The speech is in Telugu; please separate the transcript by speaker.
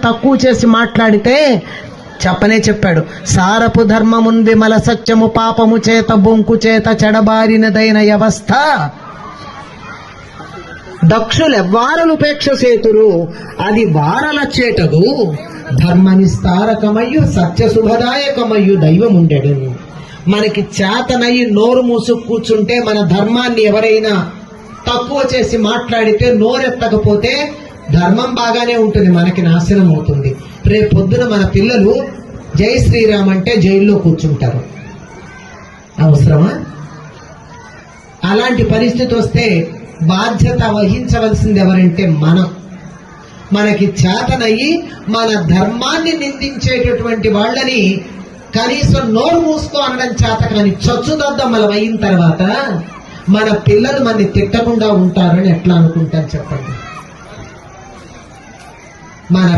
Speaker 1: తక్కువ చేసి మాట్లాడితే చెప్పనే చెప్పాడు. సారపు ధర్మమున్ విమల సత్యము పాపము చేత బొంకు చేత చెడబారినదైన వ్యవస్థ దక్షులెవ్వారలుపేక్ష సేతురు అది వారలచేటదు ధర్మనిస్తారకమయ్యు సత్య శుభదాయకమయ్యు దైవముండెడు. మనకి చేతనయ్యి నోరు మూసు కూర్చుంటే మన ధర్మాన్ని ఎవరైనా తక్కువ చేసి మాట్లాడితే నోరెత్తకపోతే ధర్మం బాగానే ఉంటుంది, మనకి నాశనం అవుతుంది. రేపు పొద్దున మన పిల్లలు జై శ్రీరామ్ అంటే జైల్లో కూర్చుంటారు. అవసరమా? అలాంటి పరిస్థితి వస్తే బాధ్యత వహించవలసింది ఎవరంటే మనకి చేతనయ్యి మన ధర్మాన్ని నిందించేటటువంటి వాళ్ళని కనీసం నోరు మూసుకో అనడం చేత కానీ చచ్చుదద్దమ్మలం అయిన తర్వాత మన పిల్లలు మనని తిట్టకుండా ఉంటారని ఎట్లా అనుకుంటాను చెప్పండి. మన